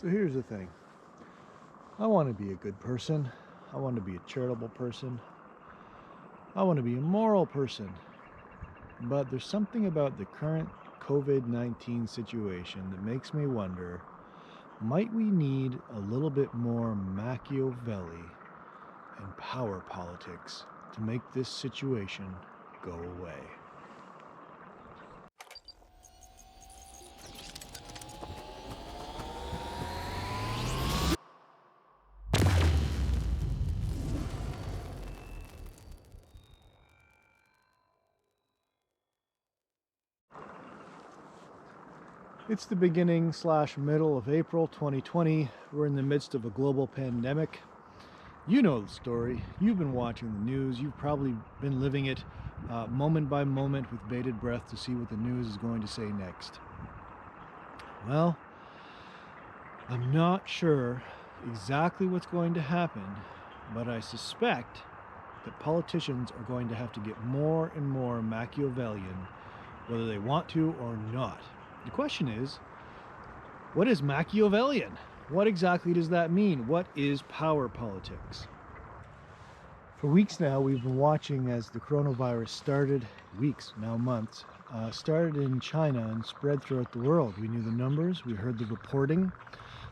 So here's the thing. I want to be a good person. I want to be a charitable person. I want to be a moral person. But there's something about the current COVID-19 situation that makes me wonder, might we need a little bit more Machiavelli and power politics to make this situation go away? It's the beginning/middle of April 2020. We're in the midst of a global pandemic. You know the story. You've been watching the news. You've probably been living it moment by moment with bated breath to see what the news is going to say next. Well, I'm not sure exactly what's going to happen, but I suspect that politicians are going to have to get more and more Machiavellian, whether they want to or not. The question is, what is Machiavellian? What exactly does that mean? What is power politics? For weeks now, we've been watching as the coronavirus started, weeks, now months, started in China and spread throughout the world. We knew the numbers, we heard the reporting.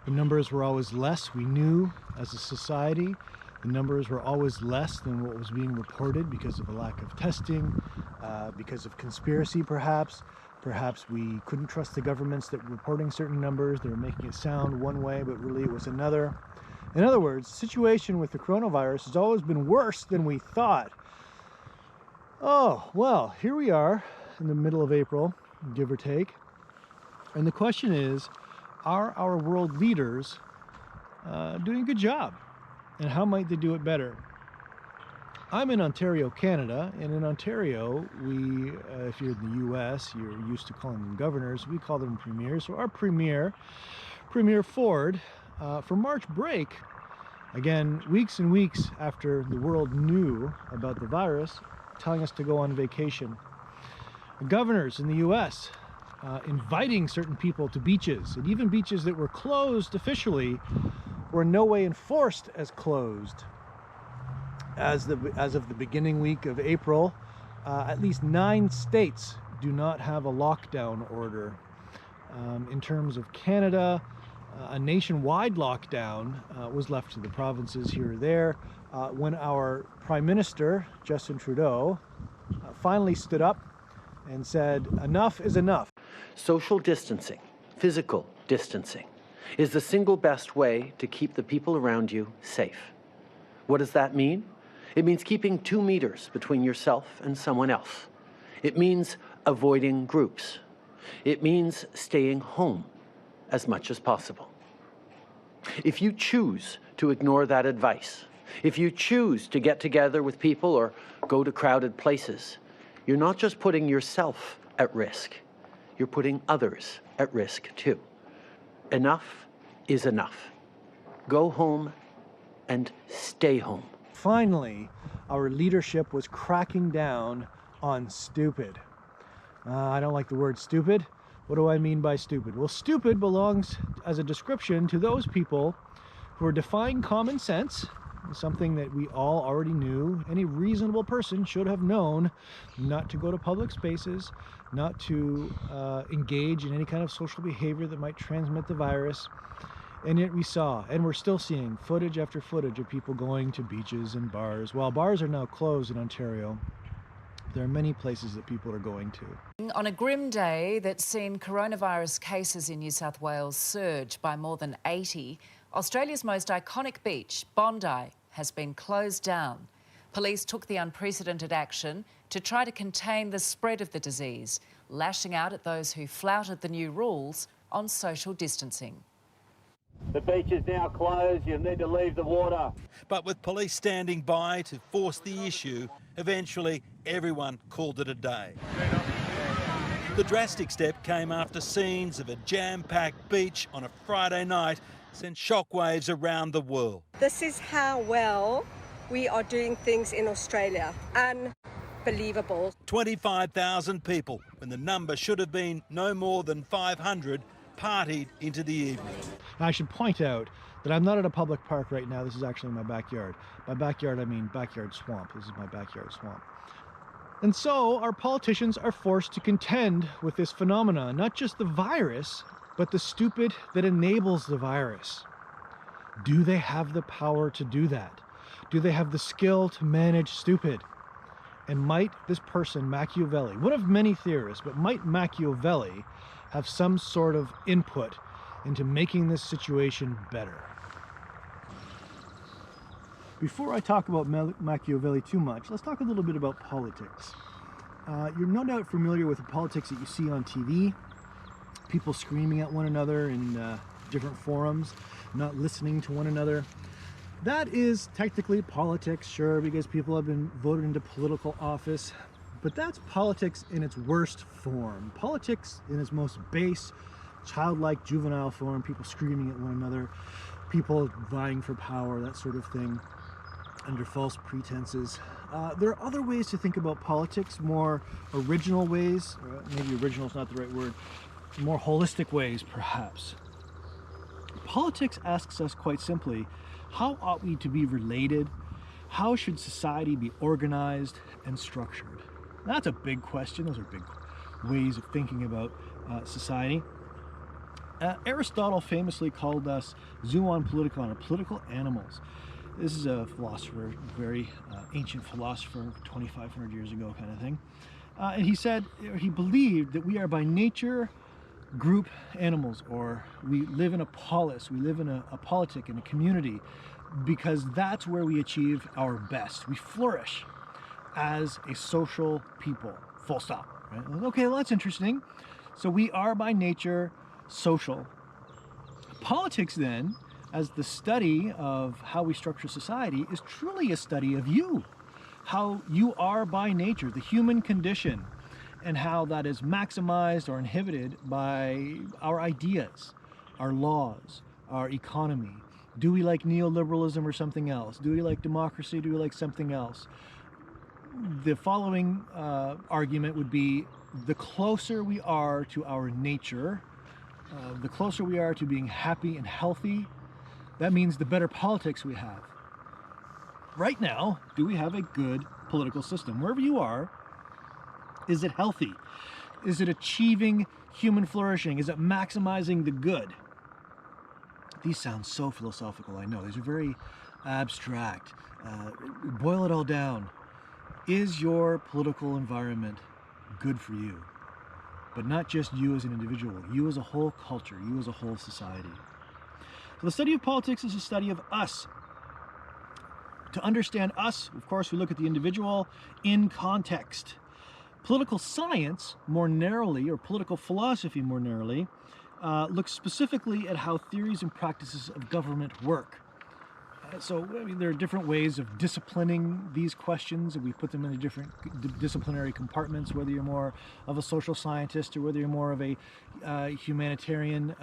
The numbers were always less. We knew as a society the numbers were always less than what was being reported because of a lack of testing, because of conspiracy perhaps. Perhaps we couldn't trust the governments that were reporting certain numbers. They were making it sound one way, but really it was another. In other words, the situation with the coronavirus has always been worse than we thought. Oh, well, here we are in the middle of April, give or take. And the question is, are our world leaders doing a good job? And how might they do it better? I'm in Ontario, Canada, and in Ontario, we, if you're in the US, you're used to calling them governors, we call them premiers. So our Premier Ford, for March break, again, weeks and weeks after the world knew about the virus, telling us to go on vacation. The governors in the US inviting certain people to beaches, and even beaches that were closed officially were in no way enforced as closed. As of the beginning week of April, at least 9 states do not have a lockdown order. In terms of Canada, a nationwide lockdown was left to the provinces here or there when our Prime Minister, Justin Trudeau, finally stood up and said, enough is enough. Social distancing, physical distancing, is the single best way to keep the people around you safe. What does that mean? It means keeping 2 meters between yourself and someone else. It means avoiding groups. It means staying home as much as possible. If you choose to ignore that advice, if you choose to get together with people or go to crowded places, you're not just putting yourself at risk, you're putting others at risk too. Enough is enough. Go home and stay home. Finally, our leadership was cracking down on stupid. I don't like the word stupid. What do I mean by stupid? Well, stupid belongs as a description to those people who are defying common sense, something that we all already knew. Any reasonable person should have known not to go to public spaces, not to engage in any kind of social behavior that might transmit the virus. And yet we saw, and we're still seeing, footage after footage of people going to beaches and bars. While bars are now closed in Ontario, there are many places that people are going to. On a grim day that's seen coronavirus cases in New South Wales surge by more than 80, Australia's most iconic beach, Bondi, has been closed down. Police took the unprecedented action to try to contain the spread of the disease, lashing out at those who flouted the new rules on social distancing. The beach is now closed. You need to leave the water. But with police standing by to force the issue, eventually everyone called it a day. The drastic step came after scenes of a jam-packed beach on a Friday night sent shockwaves around the world. This is how well we are doing things in Australia. Unbelievable. 25,000 people, when the number should have been no more than 500, partied into the evening. I should point out that I'm not at a public park right now. This is actually my backyard. By backyard, I mean backyard swamp. This is my backyard swamp. And so our politicians are forced to contend with this phenomenon, not just the virus, but the stupid that enables the virus. Do they have the power to do that? Do they have the skill to manage stupid? And might this person, Machiavelli, one of many theorists, but might Machiavelli have some sort of input into making this situation better? Before I talk about Machiavelli too much, let's talk a little bit about politics. You're no doubt familiar with the politics that you see on TV, people screaming at one another in different forums, not listening to one another. That is technically politics, sure, because people have been voted into political office, but that's politics in its worst form. Politics in its most base, childlike, juvenile form, people screaming at one another, people vying for power, that sort of thing, under false pretenses. There are other ways to think about politics, more original ways, or maybe original is not the right word, more holistic ways, perhaps. Politics asks us quite simply, how ought we to be related? How should society be organized and structured? That's a big question. Those are big ways of thinking about society. Aristotle famously called us zoon politikon, or political animals. This is a philosopher, very ancient philosopher, 2,500 years ago kind of thing. And he said, he believed that we are by nature group animals, or we live in a polis, we live in a politic, in a community, because that's where we achieve our best. We flourish as a social people, full stop. Right? Okay, well, that's interesting. So we are by nature social. Politics then, as the study of how we structure society, is truly a study of you, how you are by nature, the human condition, and how that is maximized or inhibited by our ideas, our laws, our economy. Do we like neoliberalism or something else? Do we like democracy? Do we like something else? The following argument would be, the closer we are to our nature, the closer we are to being happy and healthy, that means the better politics we have. Right now, do we have a good political system? Wherever you are, is it healthy? Is it achieving human flourishing? Is it maximizing the good? These sound so philosophical, I know. These are very abstract. Boil it all down. Is your political environment good for you? But not just you as an individual, you as a whole culture, you as a whole society. So the study of politics is a study of us. To understand us, of course, we look at the individual in context. Political science, more narrowly, or political philosophy more narrowly, looks specifically at how theories and practices of government work. So, I mean, there are different ways of disciplining these questions, and we put them into different disciplinary compartments, whether you're more of a social scientist or whether you're more of a humanities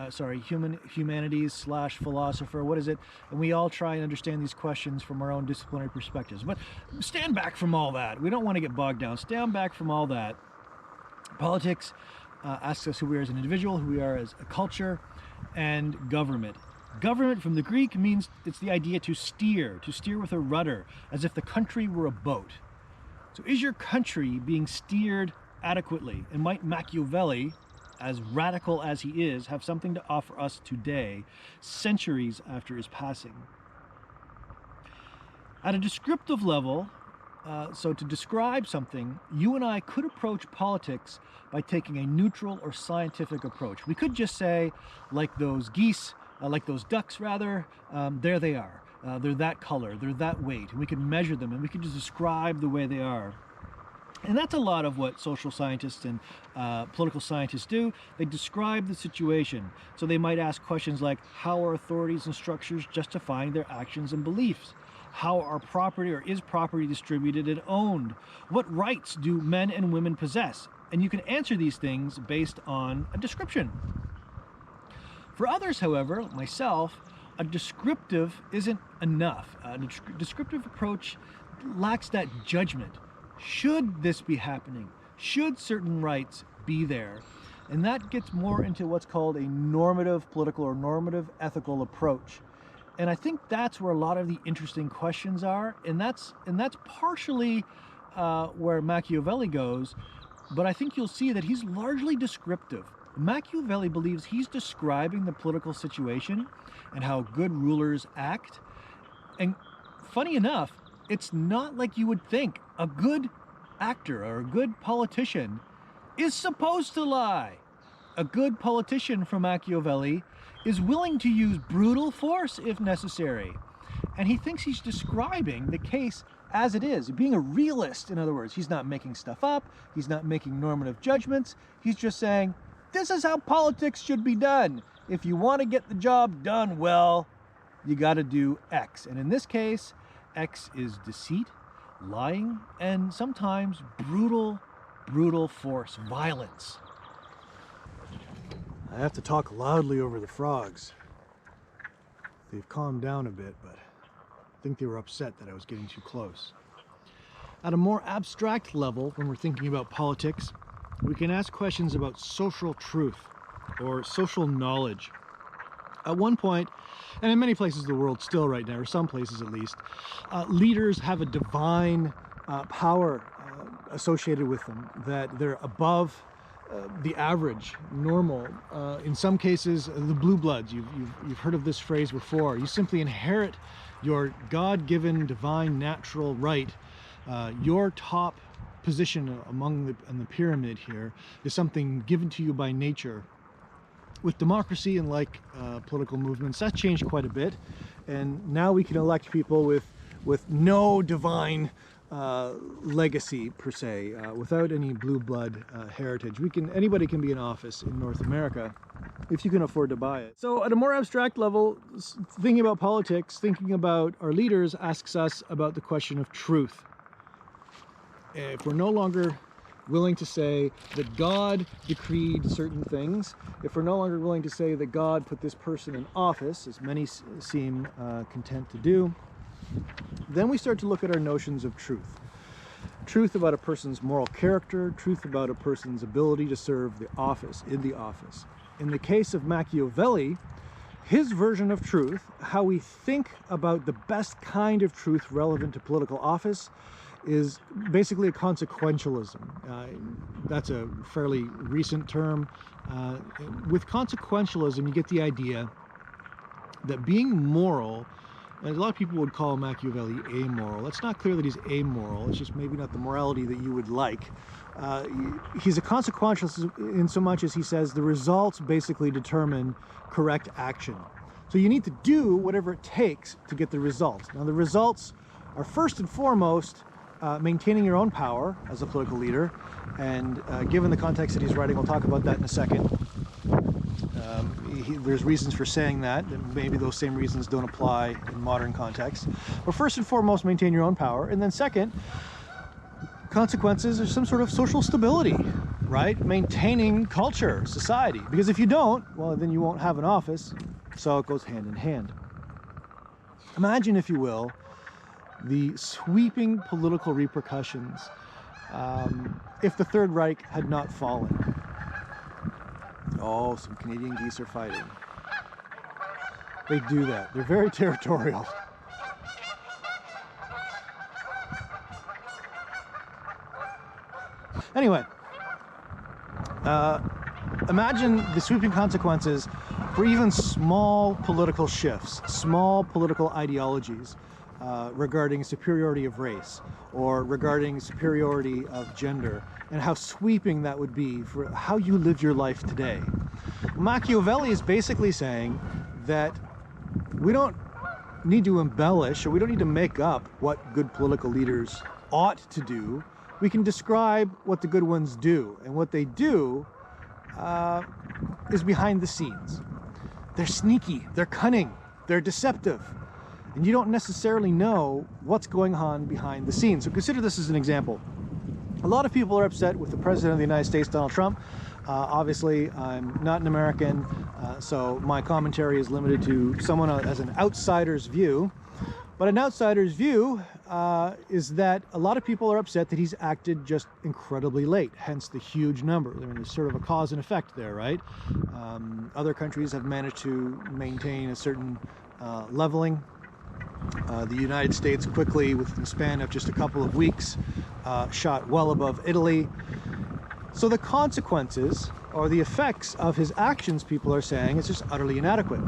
/ philosopher, what is it? And we all try and understand these questions from our own disciplinary perspectives. But stand back from all that. We don't want to get bogged down. Stand back from all that. Politics asks us who we are as an individual, who we are as a culture, and government. Government from the Greek means it's the idea to steer with a rudder, as if the country were a boat. So is your country being steered adequately? And might Machiavelli, as radical as he is, have something to offer us today, centuries after his passing? At a descriptive level, so to describe something, you and I could approach politics by taking a neutral or scientific approach. We could just say, like those geese, like those ducks rather, there they are. They're that color, they're that weight. And we can measure them and we can just describe the way they are. And that's a lot of what social scientists and political scientists do. They describe the situation. So they might ask questions like, how are authorities and structures justifying their actions and beliefs? How are property, or is property, distributed and owned? What rights do men and women possess? And you can answer these things based on a description. For others, however, like myself, a descriptive isn't enough. A descriptive approach lacks that judgment. Should this be happening? Should certain rights be there? And that gets more into what's called a normative political or normative ethical approach. And I think that's where a lot of the interesting questions are. And that's partially where Machiavelli goes. But I think you'll see that he's largely descriptive. Machiavelli believes he's describing the political situation and how good rulers act. And funny enough, it's not like you would think. A good actor or a good politician is supposed to lie. A good politician, from Machiavelli, is willing to use brutal force if necessary. And he thinks he's describing the case as it is, being a realist. In other words, he's not making stuff up, he's not making normative judgments, he's just saying, this is how politics should be done. If you want to get the job done well, you got to do X. And in this case, X is deceit, lying, and sometimes brutal force, violence. I have to talk loudly over the frogs. They've calmed down a bit, but I think they were upset that I was getting too close. At a more abstract level, when we're thinking about politics, we can ask questions about social truth or social knowledge. At one point, and in many places of the world still right now, or some places at least, leaders have a divine power associated with them, that they're above the average, normal. In some cases, the blue bloods, you've heard of this phrase before. You simply inherit your God-given, divine, natural right. Your top position among the pyramid here is something given to you by nature. With democracy and like political movements, that's changed quite a bit, and now we can elect people with no divine legacy per se, without any blue blood heritage. Anybody can be in office in North America if you can afford to buy it. So at a more abstract level, thinking about politics, thinking about our leaders asks us about the question of truth. If we're no longer willing to say that God decreed certain things, if we're no longer willing to say that God put this person in office, as many seem content to do, then we start to look at our notions of truth. Truth about a person's moral character, truth about a person's ability to serve the office, in the office. In the case of Machiavelli, his version of truth, how we think about the best kind of truth relevant to political office, is basically a consequentialism. That's a fairly recent term. With consequentialism, you get the idea that being moral, and a lot of people would call Machiavelli amoral. It's not clear that he's amoral. It's just maybe not the morality that you would like. He's a consequentialist in so much as he says the results basically determine correct action. So you need to do whatever it takes to get the results. Now the results are first and foremost maintaining your own power as a political leader, and given the context that he's writing, we'll talk about that in a second. There's reasons for saying that, and maybe those same reasons don't apply in modern context. But first and foremost, maintain your own power, and then second, consequences are some sort of social stability, right? Maintaining culture, society, because if you don't, well, then you won't have an office, so it goes hand in hand. Imagine, if you will, the sweeping political repercussions if the Third Reich had not fallen. Oh, some Canadian geese are fighting. They do that. They're very territorial. Anyway, imagine the sweeping consequences for even small political shifts, small political ideologies regarding superiority of race or regarding superiority of gender, and how sweeping that would be for how you live your life today. Machiavelli is basically saying that we don't need to embellish, or we don't need to make up what good political leaders ought to do. We can describe what the good ones do, and what they do is behind the scenes. They're sneaky, they're cunning, they're deceptive, and you don't necessarily know what's going on behind the scenes. So consider this as an example. A lot of people are upset with the President of the United States, Donald Trump. Obviously, I'm not an American, so my commentary is limited to someone as an outsider's view. But an outsider's view is that a lot of people are upset that he's acted just incredibly late, hence the huge number. I mean, there's sort of a cause and effect there, right? Other countries have managed to maintain a certain leveling. The United States quickly, within the span of just a couple of weeks, shot well above Italy. So the consequences or the effects of his actions, people are saying, is just utterly inadequate.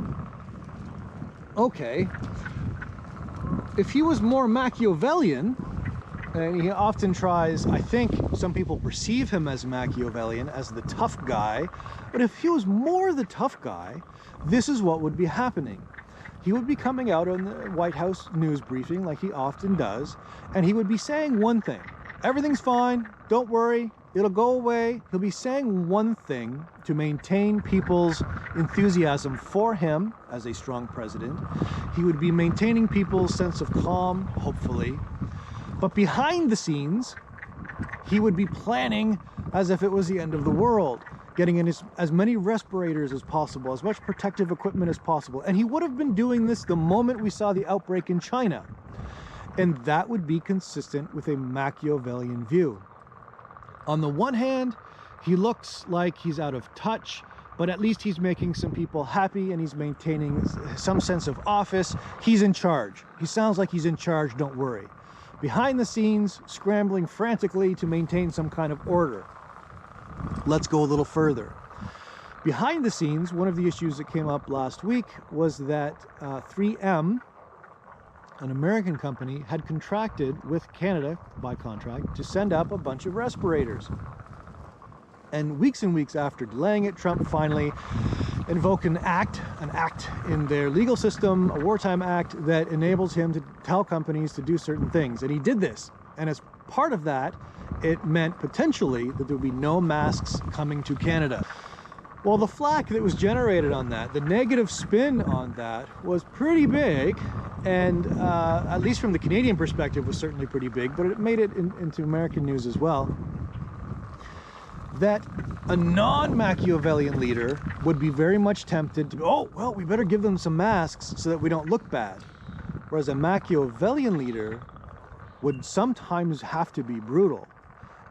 Okay. If he was more Machiavellian, and he often tries, I think some people perceive him as Machiavellian, as the tough guy, but if he was more the tough guy, this is what would be happening. He would be coming out on the White House news briefing like he often does, and he would be saying one thing: everything's fine, don't worry, it'll go away. He'll be saying one thing to maintain people's enthusiasm for him as a strong president. He would be maintaining people's sense of calm, hopefully. But behind the scenes, he would be planning as if it was the end of the world, getting in as many respirators as possible, as much protective equipment as possible. And he would have been doing this the moment we saw the outbreak in China. And that would be consistent with a Machiavellian view. On the one hand, he looks like he's out of touch, but at least he's making some people happy and he's maintaining some sense of office. He's in charge. He sounds like he's in charge, don't worry. Behind the scenes, scrambling frantically to maintain some kind of order. Let's go a little further. Behind the scenes, one of the issues that came up last week was that 3M, an American company, had contracted with Canada by contract to send up a bunch of respirators. And weeks after delaying it, Trump finally invoked an act in their legal system, a wartime act that enables him to tell companies to do certain things. And he did this. And as part of that, it meant potentially that there would be no masks coming to Canada. Well, the flack that was generated on that, the negative spin on that, was pretty big, and at least from the Canadian perspective was certainly pretty big, but it made it into American news as well, that a non-Machiavellian leader would be very much tempted to, oh, well, we better give them some masks so that we don't look bad. Whereas a Machiavellian leader would sometimes have to be brutal.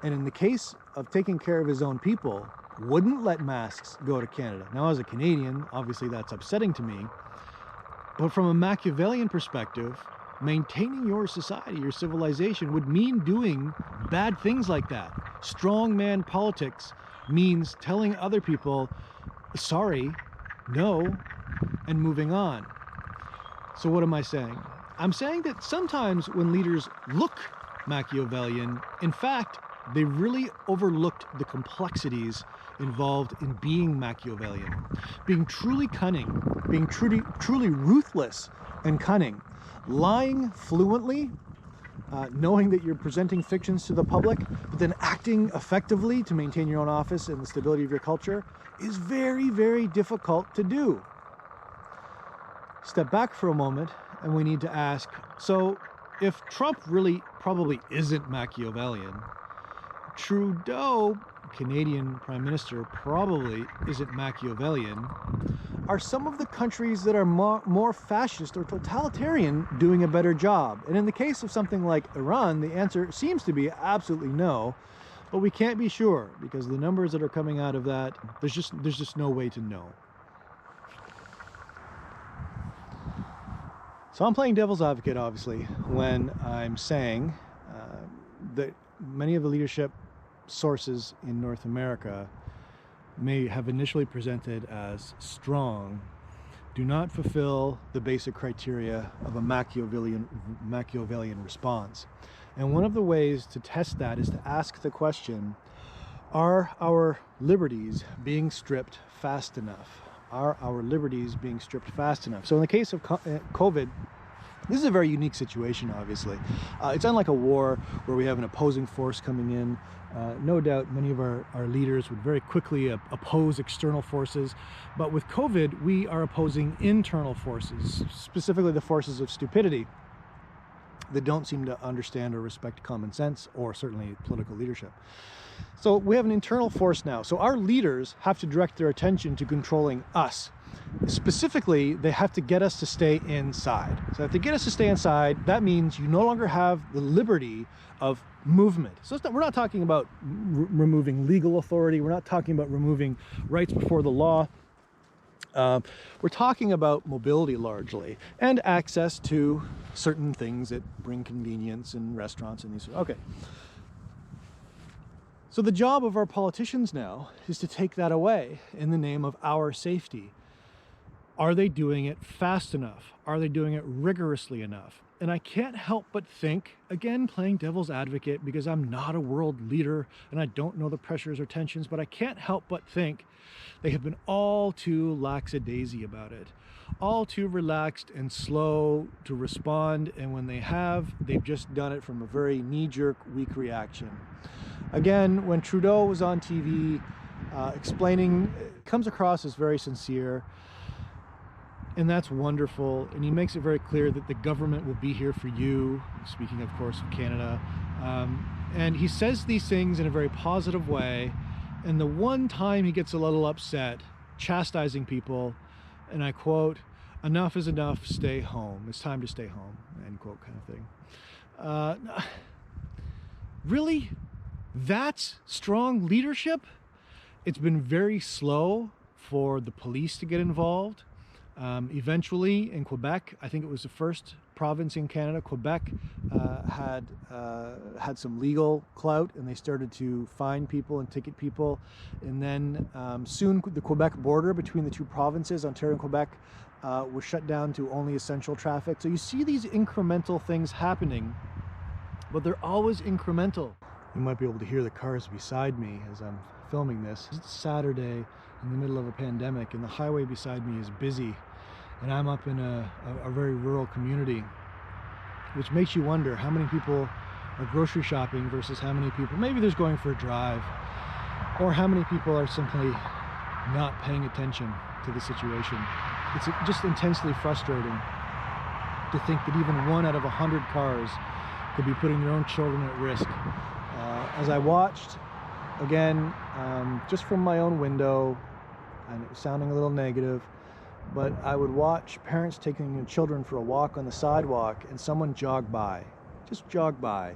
And in the case of taking care of his own people, wouldn't let masks go to Canada. Now, as a Canadian, obviously that's upsetting to me. But from a Machiavellian perspective, maintaining your society, your civilization, would mean doing bad things like that. Strongman politics means telling other people, sorry, no, and moving on. So what am I saying? I'm saying that sometimes when leaders look Machiavellian, in fact, they really overlooked the complexities involved in being Machiavellian, being truly cunning, being truly ruthless and cunning, lying fluently, knowing that you're presenting fictions to the public, but then acting effectively to maintain your own office and the stability of your culture is very, very difficult to do. Step back for a moment and we need to ask, so if Trump really probably isn't Machiavellian, Trudeau, Canadian Prime Minister, probably isn't Machiavellian, are some of the countries that are more fascist or totalitarian doing a better job? And in the case of something like Iran, the answer seems to be absolutely no, but we can't be sure because the numbers that are coming out of that, there's just no way to know. So I'm playing devil's advocate, obviously, when I'm saying that many of the leadership sources in North America may have initially presented as strong, do not fulfill the basic criteria of a Machiavellian response. And one of the ways to test that is to ask the question, are our liberties being stripped fast enough? Are our liberties being stripped fast enough? So in the case of COVID, this is a very unique situation, obviously. It's unlike a war where we have an opposing force coming in. No doubt many of our leaders would very quickly oppose external forces. But with COVID, we are opposing internal forces, specifically the forces of stupidity that don't seem to understand or respect common sense or certainly political leadership. So we have an internal force now. So our leaders have to direct their attention to controlling us. Specifically, they have to get us to stay inside. So if they get us to stay inside, that means you no longer have the liberty of movement. So we're not talking about removing legal authority. We're not talking about removing rights before the law. We're talking about mobility largely, and access to certain things that bring convenience in restaurants and these. Okay. So the job of our politicians now is to take that away in the name of our safety. Are they doing it fast enough? Are they doing it rigorously enough? And I can't help but think, again, playing devil's advocate, because I'm not a world leader and I don't know the pressures or tensions, but I can't help but think they have been all too lackadaisy about it, all too relaxed and slow to respond. And when they have, they've just done it from a very knee-jerk, weak reaction. Again, when Trudeau was on TV explaining, it comes across as very sincere. And that's wonderful. And he makes it very clear that the government will be here for you, speaking, of course, of Canada. And he says these things in a very positive way. And the one time he gets a little upset, chastising people, and I quote, "Enough is enough, stay home. It's time to stay home," end quote, kind of thing. Really? That's strong leadership? It's been very slow for the police to get involved. Eventually in Quebec, I think it was the first province in Canada, Quebec had some legal clout, and they started to fine people and ticket people. And then soon the Quebec border between the two provinces, Ontario and Quebec, was shut down to only essential traffic. So you see these incremental things happening, but they're always incremental. You might be able to hear the cars beside me as I'm filming this. It's Saturday in the middle of a pandemic, and the highway beside me is busy, and I'm up in a very rural community, which makes you wonder how many people are grocery shopping versus how many people, maybe there's going for a drive, or how many people are simply not paying attention to the situation. It's just intensely frustrating to think that even 1 out of 100 cars could be putting their own children at risk. As I watched, again, just from my own window, and it was sounding a little negative, but I would watch parents taking their children for a walk on the sidewalk, and someone jogged by, just jogged by,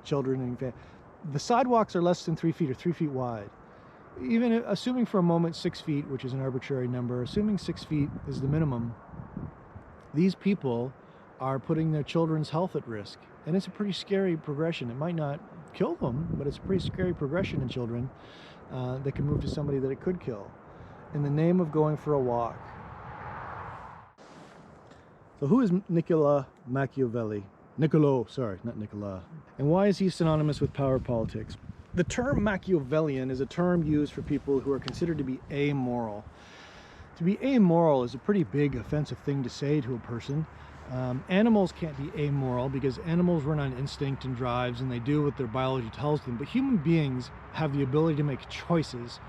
children and families. The sidewalks are less than 3 feet or 3 feet wide. Even assuming for a moment 6 feet, which is an arbitrary number, assuming 6 feet is the minimum, these people are putting their children's health at risk. And it's a pretty scary progression. It might not kill them, but it's a pretty scary progression in children that can move to somebody that it could kill in the name of going for a walk. So who is Nicola Machiavelli? Sorry, not Nicola. And why is he synonymous with power politics? The term Machiavellian is a term used for people who are considered to be amoral. To be amoral is a pretty big offensive thing to say to a person. Animals can't be amoral because animals run on instinct and drives, and they do what their biology tells them. But human beings have the ability to make choices.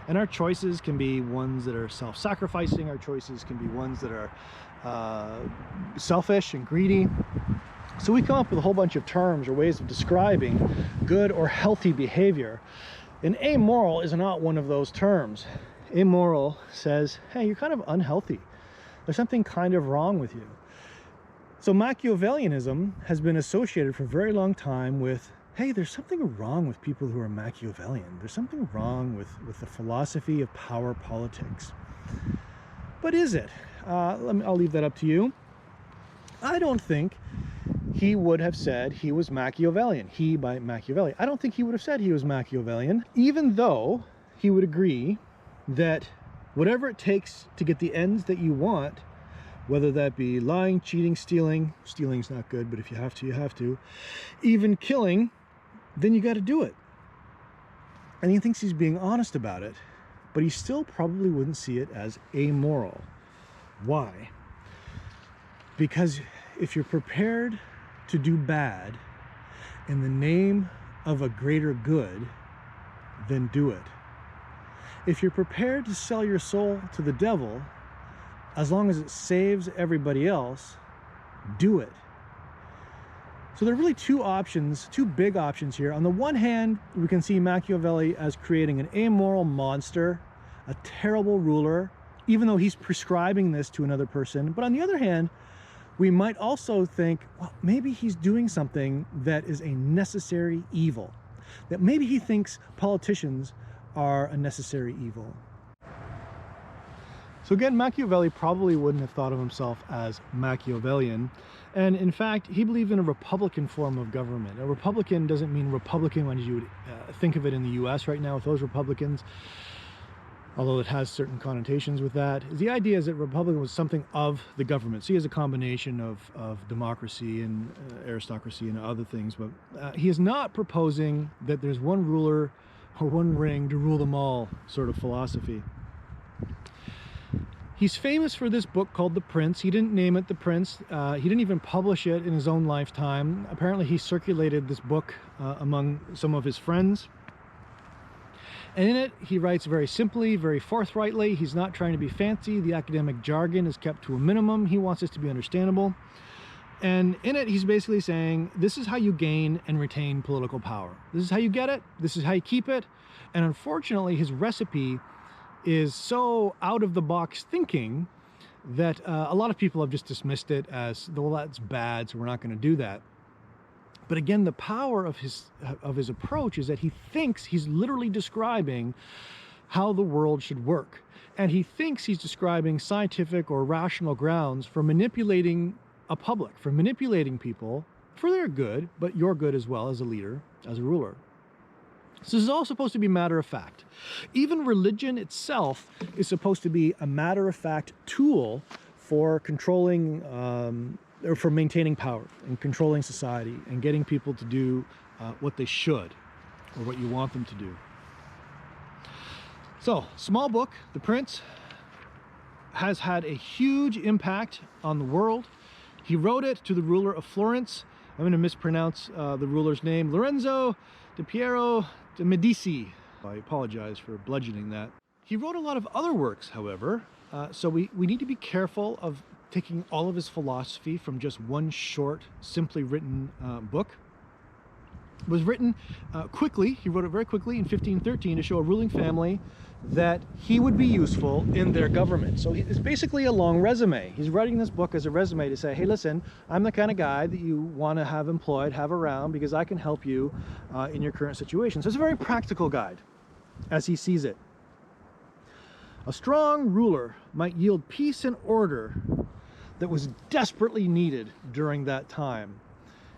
And our choices can be ones that are self-sacrificing. Our choices can be ones that are selfish and greedy. So we come up with a whole bunch of terms or ways of describing good or healthy behavior. And amoral is not one of those terms. Amoral says, hey, you're kind of unhealthy. There's something kind of wrong with you. So Machiavellianism has been associated for a very long time with, hey, there's something wrong with people who are Machiavellian. There's something wrong with the philosophy of power politics. But is it? I'll leave that up to you. I don't think he would have said he was Machiavellian. He by Machiavelli. I don't think he would have said he was Machiavellian, even though he would agree that whatever it takes to get the ends that you want, whether that be lying, cheating, stealing's not good, but if you have to, you have to, even killing, then you got to do it. And he thinks he's being honest about it, but he still probably wouldn't see it as amoral. Why? Because if you're prepared to do bad in the name of a greater good, then do it. If you're prepared to sell your soul to the devil, as long as it saves everybody else, do it. So there are really two big options here. On the one hand, we can see Machiavelli as creating an amoral monster, a terrible ruler, even though he's prescribing this to another person. But on the other hand, we might also think, well, maybe he's doing something that is a necessary evil, that maybe he thinks politicians are a necessary evil. So again, Machiavelli probably wouldn't have thought of himself as Machiavellian. And in fact, he believed in a republican form of government. A republican doesn't mean Republican when you would think of it in the US right now with those Republicans, although it has certain connotations with that. The idea is that Republican was something of the government. So he has a combination of democracy and aristocracy and other things, but he is not proposing that there's one ruler or one ring to rule them all sort of philosophy. He's famous for this book called The Prince. He didn't name it The Prince. He didn't even publish it in his own lifetime. Apparently he circulated this book among some of his friends. And in it, he writes very simply, very forthrightly. He's not trying to be fancy. The academic jargon is kept to a minimum. He wants this to be understandable. And in it, he's basically saying, this is how you gain and retain political power. This is how you get it. This is how you keep it. And unfortunately, his recipe is so out of the box thinking that a lot of people have just dismissed it as, well, that's bad, so we're not going to do that. But again, the power of his approach is that he thinks he's literally describing how the world should work. And he thinks he's describing scientific or rational grounds for manipulating a public, for manipulating people for their good, but your good as well as a leader, as a ruler. So this is all supposed to be matter of fact. Even religion itself is supposed to be a matter of fact tool for controlling or for maintaining power and controlling society and getting people to do what they should or what you want them to do. So, small book, The Prince, has had a huge impact on the world. He wrote it to the ruler of Florence. I'm going to mispronounce the ruler's name, Lorenzo di Piero de Medici. I apologize for bludgeoning that. He wrote a lot of other works, however, so we need to be careful of taking all of his philosophy from just one short, simply written book. It was written quickly. He wrote it very quickly in 1513 to show a ruling family that he would be useful in their government. So it's basically a long resume. He's writing this book as a resume to say, hey, listen, I'm the kind of guy that you want to have employed, have around, because I can help you in your current situation. So it's a very practical guide as he sees it. A strong ruler might yield peace and order that was desperately needed during that time.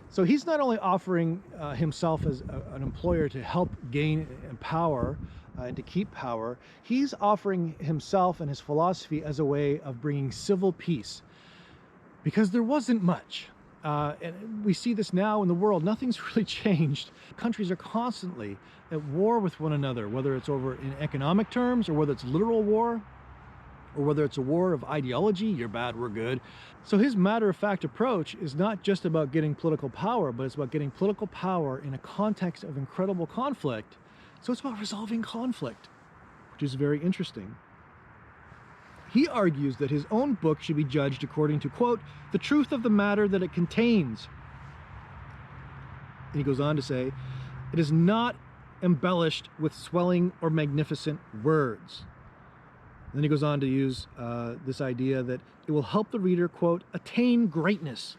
So he's not only offering himself as an employer to help gain power and to keep power, he's offering himself and his philosophy as a way of bringing civil peace, because there wasn't much. And we see this now in the world. Nothing's really changed. Countries are constantly at war with one another, whether it's over in economic terms or whether it's literal war, or whether it's a war of ideology, you're bad, we're good. So his matter-of-fact approach is not just about getting political power, but it's about getting political power in a context of incredible conflict. So it's about resolving conflict, which is very interesting. He argues that his own book should be judged according to, quote, the truth of the matter that it contains. And he goes on to say, it is not embellished with swelling or magnificent words. Then he goes on to use this idea that it will help the reader, quote, attain greatness.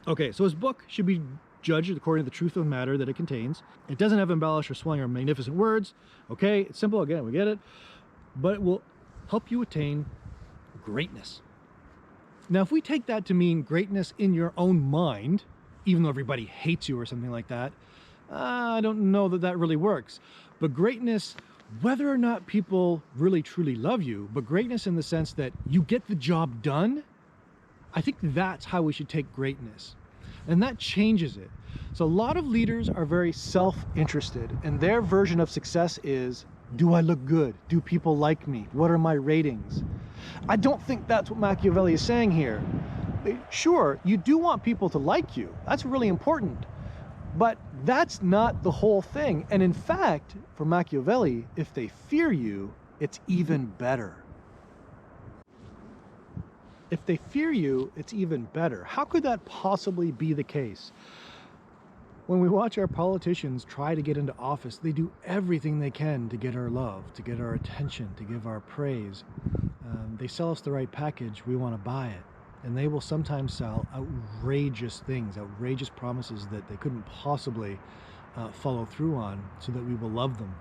Okay, so his book should be judged according to the truth of the matter that it contains. It doesn't have embellished or swelling or magnificent words. Okay, it's simple, again, we get it. But it will help you attain greatness. Now, if we take that to mean greatness in your own mind, even though everybody hates you or something like that, I don't know that that really works. But greatness, whether or not people really truly love you, but greatness in the sense that you get the job done, I think that's how we should take greatness. And that changes it. So a lot of leaders are very self-interested, and their version of success is, do I look good? Do people like me? What are my ratings? I don't think that's what Machiavelli is saying here. Sure, you do want people to like you. That's really important. But that's not the whole thing. And in fact, for Machiavelli, if they fear you, it's even better. If they fear you, it's even better. How could that possibly be the case? When we watch our politicians try to get into office, they do everything they can to get our love, to get our attention, to give our praise. They sell us the right package, we want to buy it. And they will sometimes sell outrageous things, outrageous promises that they couldn't possibly follow through on so that we will love them.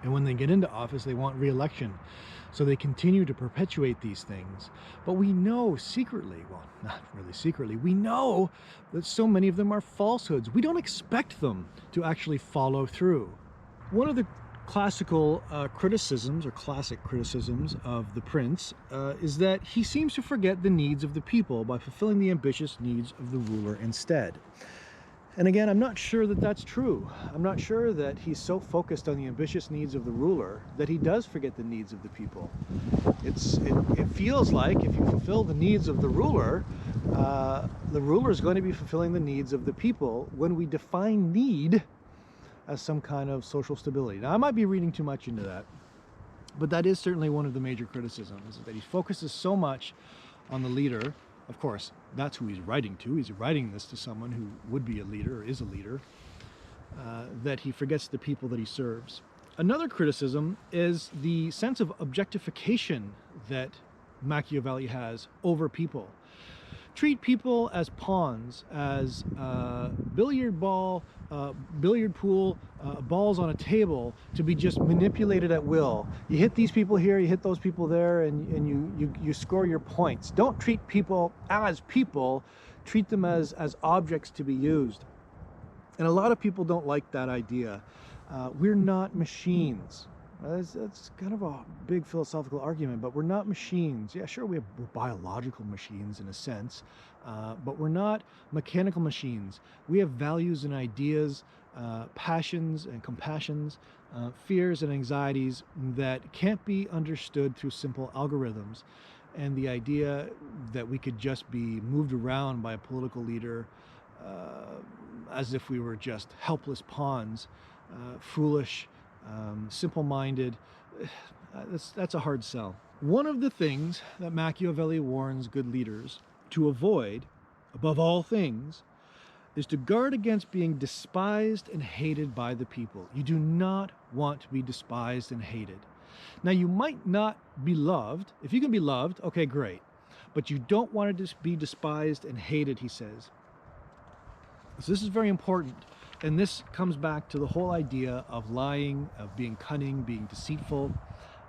And when they get into office, they want re-election. So they continue to perpetuate these things. But we know secretly, well, not really secretly, we know that so many of them are falsehoods. We don't expect them to actually follow through. One of the classical criticisms, or classic criticisms of the prince, is that he seems to forget the needs of the people by fulfilling the ambitious needs of the ruler instead. And again, I'm not sure that that's true. I'm not sure that he's so focused on the ambitious needs of the ruler that he does forget the needs of the people. It feels like if you fulfill the needs of the ruler is going to be fulfilling the needs of the people when we define need as some kind of social stability. Now, I might be reading too much into that, but that is certainly one of the major criticisms, is that he focuses so much on the leader. Of course, that's who he's writing to. He's writing this to someone who would be a leader or is a leader, that he forgets the people that he serves. Another criticism is the sense of objectification that Machiavelli has over people. Treat people as pawns, as billiard ball, billiard pool, balls on a table to be just manipulated at will. You hit these people here, you hit those people there, and you score your points. Don't treat people as people, treat them as objects to be used. And a lot of people don't like that idea. We're not machines. That's kind of a big philosophical argument, but we're not machines. Yeah, sure, we're biological machines in a sense, but we're not mechanical machines. We have values and ideas, passions and compassions, fears and anxieties that can't be understood through simple algorithms. And the idea that we could just be moved around by a political leader as if we were just helpless pawns, foolish, simple-minded, that's a hard sell. One of the things that Machiavelli warns good leaders to avoid, above all things, is to guard against being despised and hated by the people. You do not want to be despised and hated. Now, you might not be loved. If you can be loved, okay, great. But you don't want to be despised and hated, he says. So this is very important. And this comes back to the whole idea of lying, of being cunning, being deceitful,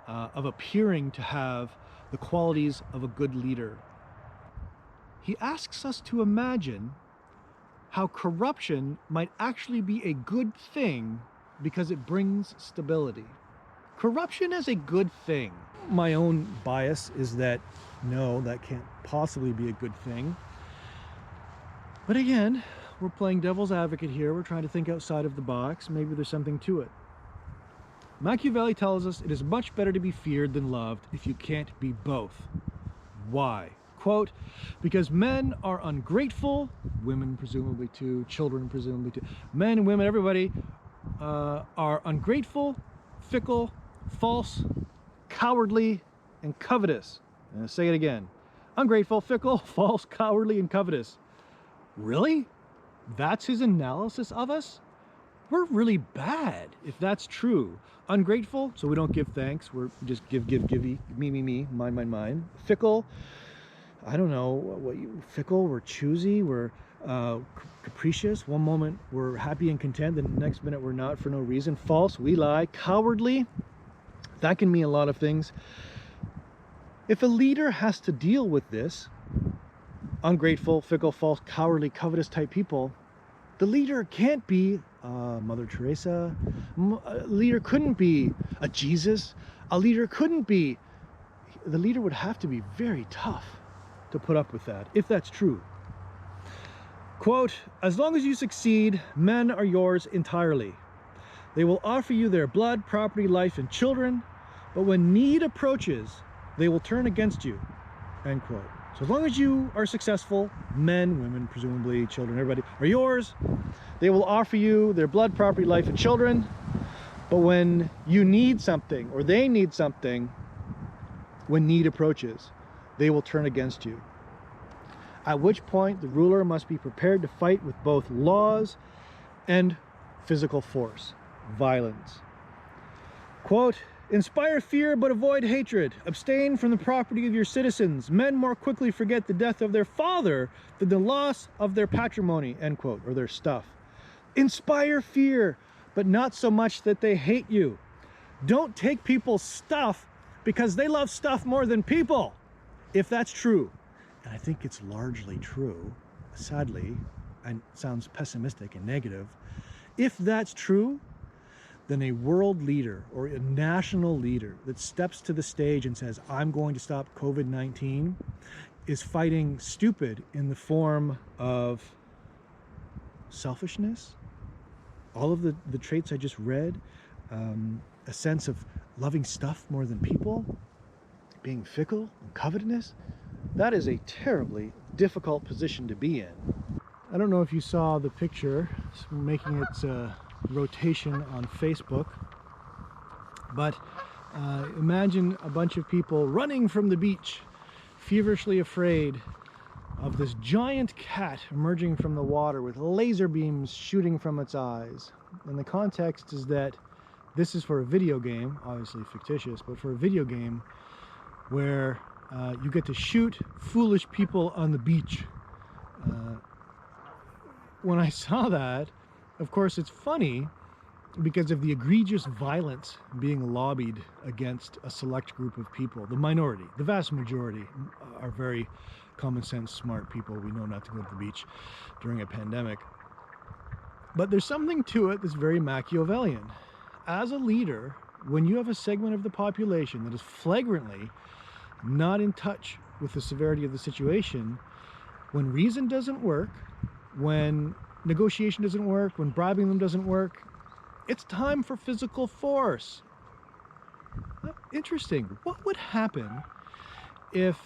of appearing to have the qualities of a good leader. He asks us to imagine how corruption might actually be a good thing because it brings stability. Corruption is a good thing. My own bias is that, no, that can't possibly be a good thing. But again, we're playing devil's advocate here. We're trying to think outside of the box. Maybe there's something to it. Machiavelli tells us it is much better to be feared than loved if you can't be both. Why? Quote, because men are ungrateful, women presumably too, children presumably too, men and women, everybody are ungrateful, fickle, false, cowardly, and covetous. And I'll say it again. Ungrateful, fickle, false, cowardly, and covetous. Really? That's his analysis of us? We're really bad if that's true. Ungrateful, so we don't give thanks. We're just give, me, mine. Fickle, I don't know, fickle, we're choosy, we're capricious. One moment we're happy and content, the next minute we're not for no reason. False, we lie. Cowardly, that can mean a lot of things. If a leader has to deal with this, ungrateful, fickle, false, cowardly, covetous type people, the leader can't be Mother Teresa. A leader couldn't be a Jesus. A leader couldn't be. The leader would have to be very tough to put up with that, if that's true. Quote, as long as you succeed, men are yours entirely. They will offer you their blood, property, life, and children, but when need approaches, they will turn against you. End quote. So as long as you are successful, men, women, presumably children, everybody, are yours. They will offer you their blood, property, life, and children. But when you need something, or they need something, when need approaches, they will turn against you. At which point, the ruler must be prepared to fight with both laws and physical force, violence. Quote, inspire fear but avoid hatred. Abstain from the property of your citizens. Men more quickly forget the death of their father than the loss of their patrimony, end quote, or their stuff. Inspire fear, but not so much that they hate you. Don't take people's stuff because they love stuff more than people. If that's true, and I think it's largely true, sadly, and it sounds pessimistic and negative, if that's true, then a world leader or a national leader that steps to the stage and says, I'm going to stop COVID-19, is fighting stupid in the form of selfishness, all of the traits I just read, a sense of loving stuff more than people, being fickle and covetousness. That is a terribly difficult position to be in. I don't know if you saw the picture, it's making its rotation on Facebook, but imagine a bunch of people running from the beach, feverishly afraid of this giant cat emerging from the water with laser beams shooting from its eyes. And the context is that this is for a video game, obviously fictitious, but for a video game where you get to shoot foolish people on the beach. When I saw that, of course it's funny because of the egregious violence being lobbied against a select group of people. The minority, the vast majority are very common sense, smart people. We know not to go to the beach during a pandemic. But there's something to it that's very Machiavellian. As a leader, when you have a segment of the population that is flagrantly not in touch with the severity of the situation, when reason doesn't work, when negotiation doesn't work, when bribing them doesn't work, it's time for physical force. Interesting. What would happen if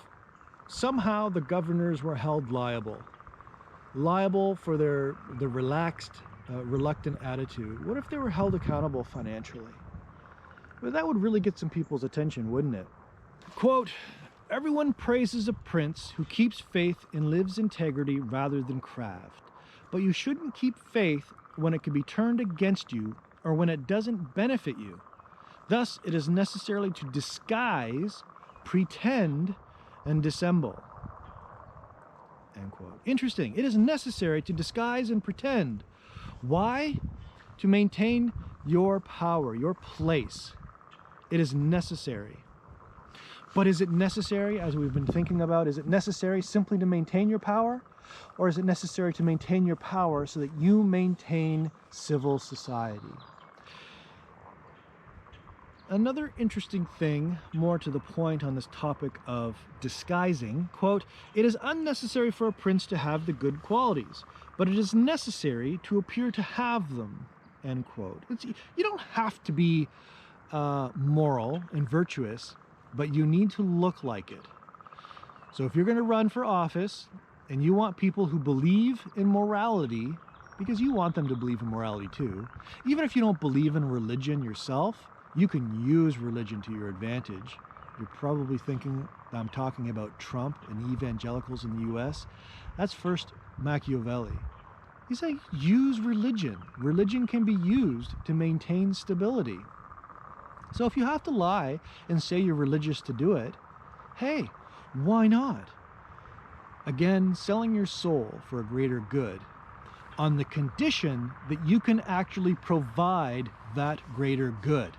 somehow the governors were held liable for their relaxed, reluctant attitude? What if they were held accountable financially? Well, that would really get some people's attention, wouldn't it? Quote, everyone praises a prince who keeps faith and lives integrity rather than craft. But you shouldn't keep faith when it can be turned against you or when it doesn't benefit you. Thus, it is necessary to disguise, pretend, and dissemble. End quote. Interesting. It is necessary to disguise and pretend. Why? To maintain your power, your place. It is necessary. But is it necessary, as we've been thinking about, is it necessary simply to maintain your power? Or is it necessary to maintain your power so that you maintain civil society? Another interesting thing, more to the point on this topic of disguising, quote, it is unnecessary for a prince to have the good qualities, but it is necessary to appear to have them, end quote. You don't have to be moral and virtuous, but you need to look like it. So if you're going to run for office and you want people who believe in morality, because you want them to believe in morality too, even if you don't believe in religion yourself, you can use religion to your advantage. You're probably thinking I'm talking about Trump and evangelicals in the US. That's first Machiavelli. He's saying use religion. Religion can be used to maintain stability. So if you have to lie and say you're religious to do it, hey, why not? Again, selling your soul for a greater good on the condition that you can actually provide that greater good.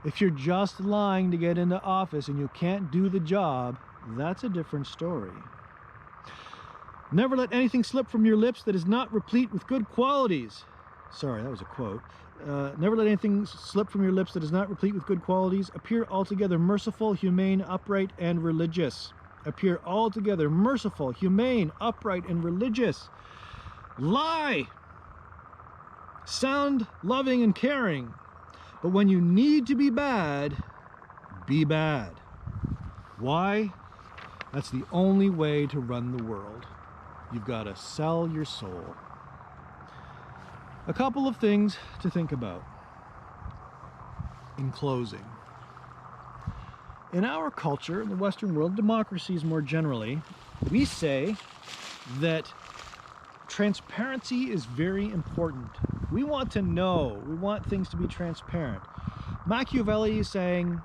If you're just lying to get into office and you can't do the job, that's a different story. Never let anything slip from your lips that is not replete with good qualities. Sorry, that was a quote. Never let anything slip from your lips that is not replete with good qualities. Appear altogether merciful, humane, upright, and religious. Appear altogether merciful, humane, upright, and religious. Lie! Sound loving and caring. But when you need to be bad, be bad. Why? That's the only way to run the world. You've got to sell your soul. A couple of things to think about in closing. In our culture, in the Western world, democracies more generally, we say that transparency is very important. We want to know. We want things to be transparent. Machiavelli is saying,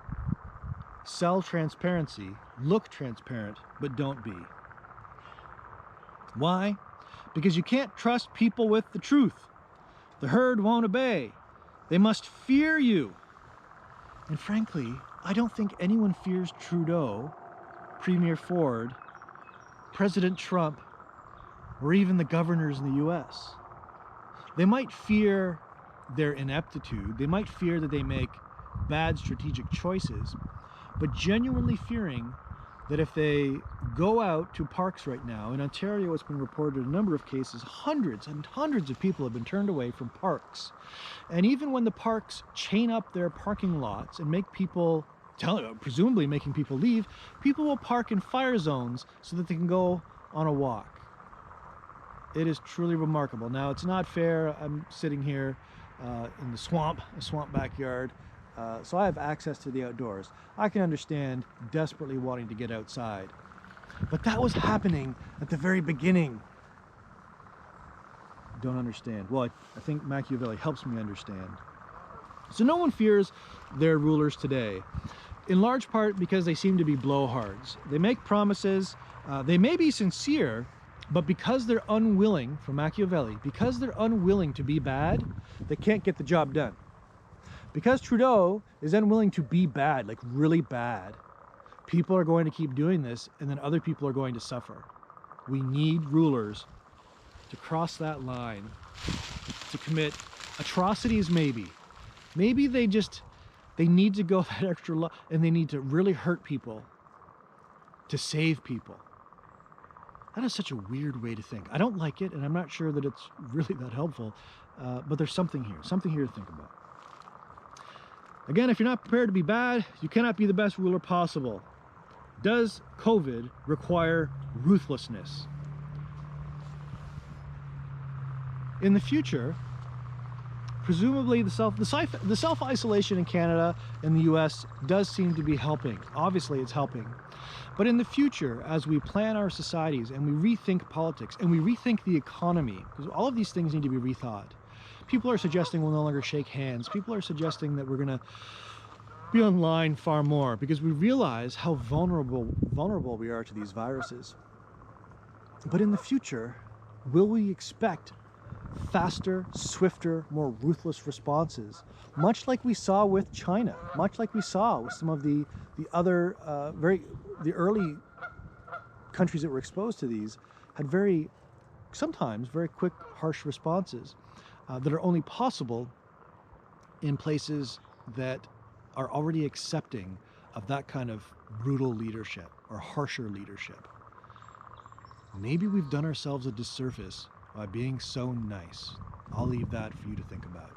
sell transparency, look transparent, but don't be. Why? Because you can't trust people with the truth. The herd won't obey. They must fear you. And frankly, I don't think anyone fears Trudeau, Premier Ford, President Trump, or even the governors in the US. They might fear their ineptitude. They might fear that they make bad strategic choices, but genuinely fearing that if they go out to parks right now, in Ontario it's been reported a number of cases, hundreds and hundreds of people have been turned away from parks. And even when the parks chain up their parking lots and make people, presumably making people leave, people will park in fire zones so that they can go on a walk. It is truly remarkable. Now, it's not fair. I'm sitting here in the swamp, a swamp backyard, so I have access to the outdoors. I can understand desperately wanting to get outside. But that was happening at the very beginning. Don't understand. Well, I think Machiavelli helps me understand. So no one fears their rulers today, in large part because they seem to be blowhards. They make promises, they may be sincere, but because they're unwilling, for Machiavelli, because they're unwilling to be bad, they can't get the job done. Because Trudeau is unwilling to be bad, like really bad, people are going to keep doing this, and then other people are going to suffer. We need rulers to cross that line, to commit atrocities maybe. Maybe they need to go that extra and they need to really hurt people to save people. That is such a weird way to think. I don't like it, and I'm not sure that it's really that helpful, but there's something here to think about. Again, if you're not prepared to be bad, you cannot be the best ruler possible. Does COVID require ruthlessness? In the future, presumably the self-isolation in Canada and the US does seem to be helping. Obviously, it's helping. But in the future, as we plan our societies and we rethink politics and we rethink the economy, because all of these things need to be rethought. People are suggesting we'll no longer shake hands. People are suggesting that we're going to be online far more because we realize how vulnerable we are to these viruses. But in the future, will we expect faster, swifter, more ruthless responses, much like we saw with China, much like we saw with some of the other the early countries that were exposed to these had sometimes very quick, harsh responses that are only possible in places that are already accepting of that kind of brutal leadership or harsher leadership. Maybe we've done ourselves a disservice by being so nice. I'll leave that for you to think about.